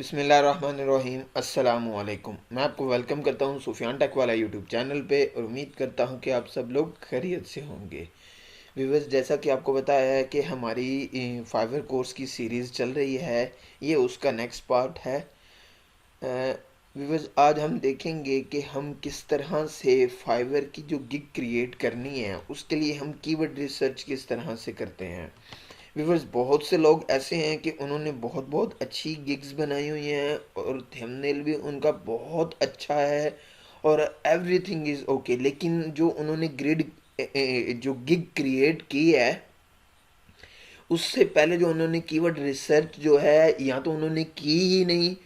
बिस्मिल्लाहिर्रहमानिर्रहीम अस्सलामुअलैकुम। मैं आपको वेलकम करता हूं सुफियान टेक वाला यूट्यूब चैनल पे और उम्मीद करता हूं कि आप सब लोग खैरियत से होंगे। व्यूअर्स, जैसा कि आपको बताया है कि हमारी फाइवर कोर्स की सीरीज़ चल रही है, ये उसका नेक्स्ट पार्ट है। व्यूअर्स, आज हम देखेंगे कि हम किस तरह से फाइवर की जो गिग क्रिएट करनी है उसके लिए हम कीवर्ड रिसर्च किस तरह से करते हैं। व्यूवर्स, बहुत से लोग ऐसे हैं कि उन्होंने बहुत बहुत अच्छी गिग्स बनाई हुई हैं और थंबनेल भी उनका बहुत अच्छा है और एवरीथिंग इज़ ओके, लेकिन जो उन्होंने जो गिग क्रिएट की है उससे पहले जो उन्होंने कीवर्ड रिसर्च जो है या तो उन्होंने की ही नहीं,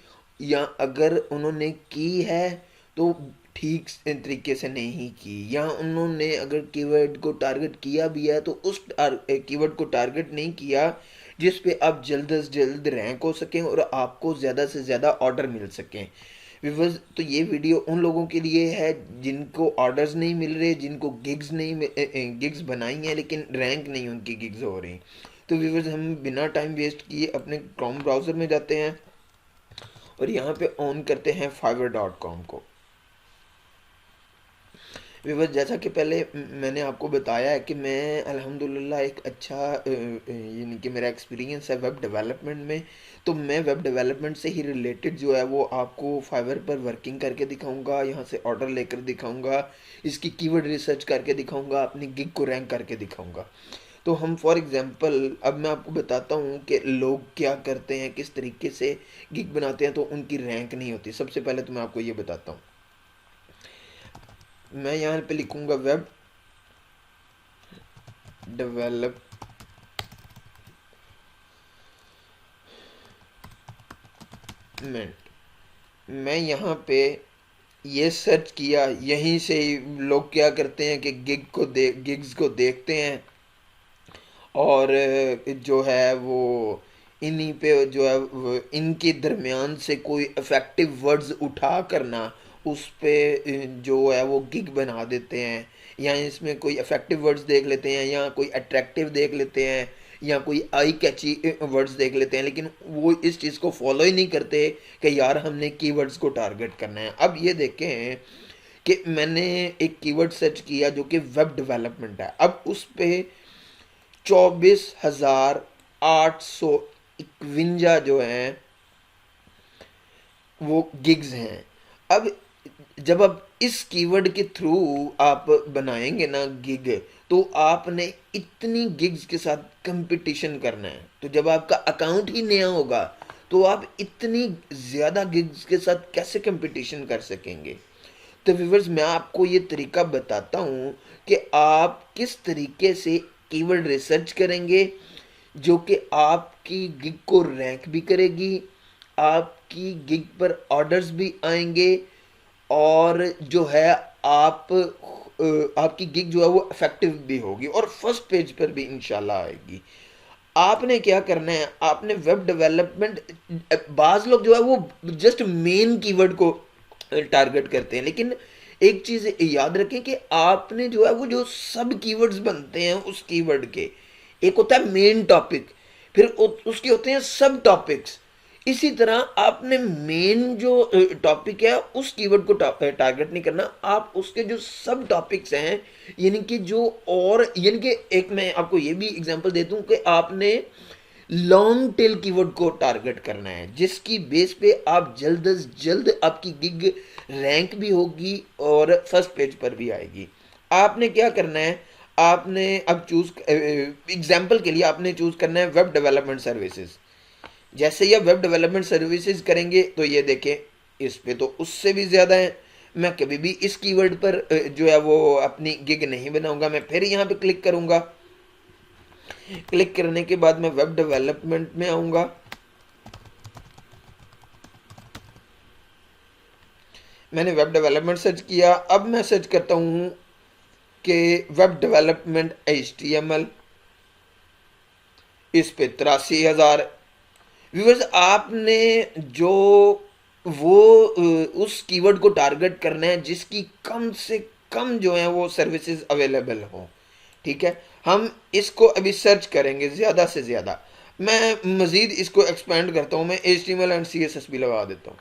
या अगर उन्होंने की है तो ठीक तरीके से नहीं की, या उन्होंने अगर कीवर्ड को टारगेट किया भी है तो उस कीवर्ड को टारगेट नहीं किया जिस पे आप जल्द से जल्द रैंक हो सकें और आपको ज़्यादा से ज़्यादा ऑर्डर मिल सकें। व्यूवर्स, तो ये वीडियो उन लोगों के लिए है जिनको ऑर्डर्स नहीं मिल रहे, जिनको गिग्स बनाई हैं लेकिन रैंक नहीं उनकी गिग्स हो रही। तो व्यूवर्स, हम बिना टाइम वेस्ट किए अपने क्रोम ब्राउज़र में जाते हैं और यहाँ पे ऑन करते हैं fiverr.com को। व्यूवर्स, जैसा कि पहले मैंने आपको बताया है कि मैं अल्हम्दुलिल्लाह एक अच्छा यानी कि मेरा एक्सपीरियंस है वेब डेवलपमेंट में, तो मैं वेब डेवलपमेंट से ही रिलेटेड जो है वो आपको फाइवर पर वर्किंग करके दिखाऊंगा, यहाँ से ऑर्डर लेकर दिखाऊंगा, इसकी कीवर्ड रिसर्च करके दिखाऊंगा, अपनी गिग को रैंक करके दिखाऊंगा। तो हम फॉर एग्जांपल अब मैं आपको बताता हूँ कि लोग क्या करते हैं, किस तरीके से गिग बनाते हैं तो उनकी रैंक नहीं होती। सबसे पहले तो मैं आपको ये बताता हूँ, मैं यहाँ पे लिखूंगा वेब डेवलपमेंट। मैं यहाँ पे ये सर्च किया, यहीं से ही लोग क्या करते हैं कि गिग्स को देखते हैं और जो है वो इन्हीं पे जो है इनके दरमियान से कोई इफेक्टिव वर्ड्स उठा करना उस पे जो है वो गिग बना देते हैं, या इसमें कोई इफेक्टिव वर्ड्स देख लेते हैं या कोई अट्रैक्टिव देख लेते हैं या कोई आई कैची वर्ड्स देख लेते हैं, लेकिन वो इस चीज़ को फॉलो ही नहीं करते कि यार हमने कीवर्ड्स को टारगेट करना है। अब ये देखें कि मैंने एक कीवर्ड सर्च किया जो कि वेब डेवलपमेंट है, अब उस पे 24,851 जो हैं वो गिग्स हैं। अब जब आप इस कीवर्ड के थ्रू आप बनाएंगे ना गिग, तो आपने इतनी गिग्स के साथ कंपटीशन करना है। तो जब आपका अकाउंट ही नया होगा तो आप इतनी ज़्यादा गिग्स के साथ कैसे कंपटीशन कर सकेंगे। तो व्यूवर्स, मैं आपको ये तरीका बताता हूँ कि आप किस तरीके से कीवर्ड रिसर्च करेंगे जो कि आपकी गिग को रैंक भी करेगी, आपकी गिग पर ऑर्डर्स भी आएंगे और जो है आपकी गिग जो है वो इफेक्टिव भी होगी और फर्स्ट पेज पर भी इंशाल्लाह आएगी। आपने क्या करना है, आपने वेब डेवलपमेंट, बाज लोग जो है वो जस्ट मेन कीवर्ड को टारगेट करते हैं, लेकिन एक चीज याद रखें कि आपने जो है वो जो सब कीवर्ड्स बनते हैं उस कीवर्ड के, एक होता है मेन टॉपिक, फिर उसके होते हैं सब टॉपिक्स। इसी तरह आपने मेन जो टॉपिक है उस कीवर्ड को टारगेट नहीं करना, आप उसके जो सब टॉपिक्स हैं, यानी कि जो और यानी कि एक मैं आपको ये भी एग्जांपल दे दूं कि आपने लॉन्ग टेल कीवर्ड को टारगेट करना है जिसकी बेस पे आप जल्द से जल्द आपकी गिग रैंक भी होगी और फर्स्ट पेज पर भी आएगी। आपने क्या करना है, आपने अब चूज एग्जांपल के लिए आपने चूज करना है वेब डेवलपमेंट सर्विसेज। जैसे ये वेब डेवलपमेंट सर्विसेज करेंगे तो ये देखें इस पे तो उससे भी ज़्यादा है। मैं कभी भी इस कीवर्ड पर जो है वो अपनी गिग नहीं बनाऊंगा, मैं फिर यहाँ पे क्लिक करूंगा। क्लिक करने के बाद मैं वेब डेवलपमेंट में आऊंगा। मैंने वेब डेवलपमेंट सर्च किया, अब मैं सर्च करता हूँ कि वेब डेवलपमेंट HTML, इस पे 83,000। व्यूअर्स, आपने जो वो उस कीवर्ड को टारगेट करना है जिसकी कम से कम जो है वो सर्विसेज अवेलेबल हो। ठीक है, हम इसको अभी सर्च करेंगे ज़्यादा से ज़्यादा। मैं मज़ीद इसको एक्सपेंड करता हूँ, मैं HTML एंड CSS भी लगा देता हूँ।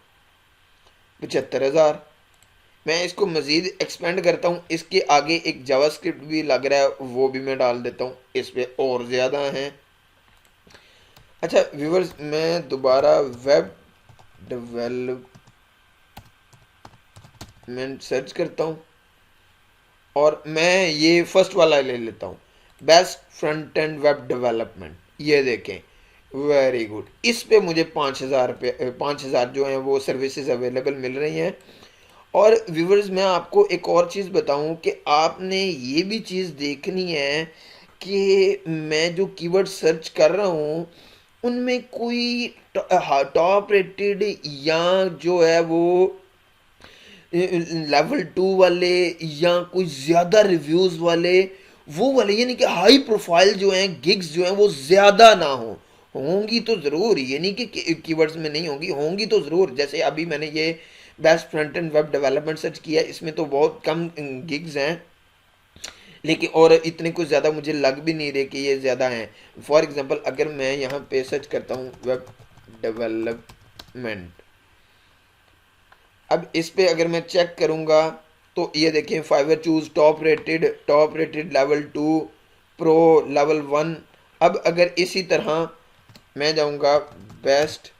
75,000। मैं इसको मज़ीद एक्सपेंड करता हूँ, इसके आगे एक जावास्क्रिप्ट भी लग रहा है, वो भी मैं डाल देता हूँ, इस पर और ज़्यादा हैं। अच्छा व्यूवर्स, मैं दोबारा वेब डेवलपमेंट सर्च करता हूँ और मैं ये फर्स्ट वाला ले लेता हूँ, best front end web development. ये देखें, वेरी गुड। इस पे मुझे 5,000 रुपये 5,000 जो हैं वो सर्विसेज अवेलेबल मिल रही हैं। और व्यूवर्स, मैं आपको एक और चीज़ बताऊं कि आपने ये भी चीज़ देखनी है कि मैं जो कीवर्ड सर्च कर रहा हूँ उनमें कोई टॉप रेटेड या जो है वो लेवल 2 वाले या कोई ज़्यादा रिव्यूज़ वाले, वो वाले यानी कि हाई प्रोफाइल जो हैं गिग्स जो हैं वो ज़्यादा ना हो। होंगी तो ज़रूर, ये नहीं कि कीवर्ड्स में नहीं होंगी, होंगी तो ज़रूर। जैसे अभी मैंने ये best front end web development search किया, इसमें तो बहुत कम गिग्स हैं, लेकिन और इतने कुछ ज़्यादा मुझे लग भी नहीं रहे कि ये ज़्यादा हैं। फॉर एग्जांपल अगर मैं यहाँ पे सर्च करता हूँ वेब डेवलपमेंट, अब इस पे अगर मैं चेक करूँगा तो ये देखें, Fiverr choose top rated level 2, pro level 1। अब अगर इसी तरह मैं जाऊँगा best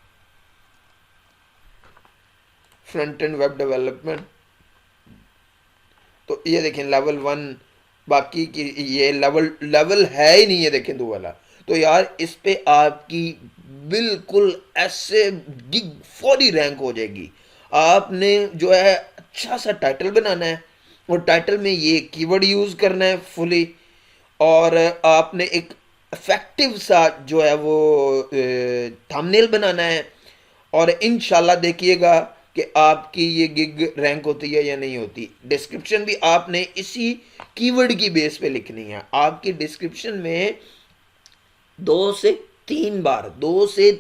front end web development, तो ये देखें लेवल 1, बाकी की ये लेवल लेवल है ही नहीं, ये देखें 2 वाला। तो यार इस पे आपकी बिल्कुल ऐसे गिग फौरी रैंक हो जाएगी। आपने जो है अच्छा सा टाइटल बनाना है और टाइटल में ये कीवर्ड यूज़ करना है फुली, और आपने एक इफेक्टिव सा जो है वो थंबनेल बनाना है। और इंशाल्लाह देखिएगा कि आपकी ये गिग रैंक होती है या नहीं होती। डिस्क्रिप्शन भी आपने इसी कीवर्ड की बेस पे लिखनी है। आपकी डिस्क्रिप्शन में 2 से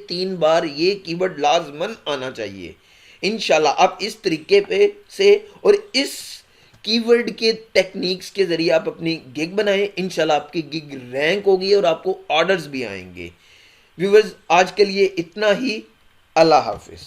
3 बार ये कीवर्ड लाजमन आना चाहिए। इंशाल्लाह आप इस तरीके पे से और इस कीवर्ड के टेक्निक्स के ज़रिए आप अपनी गिग बनाएं, इंशाल्लाह आपकी गिग रैंक होगी और आपको ऑर्डर्स भी आएंगे। व्यूवर्स, आज के लिए इतना ही। अल्लाह हाफिज़।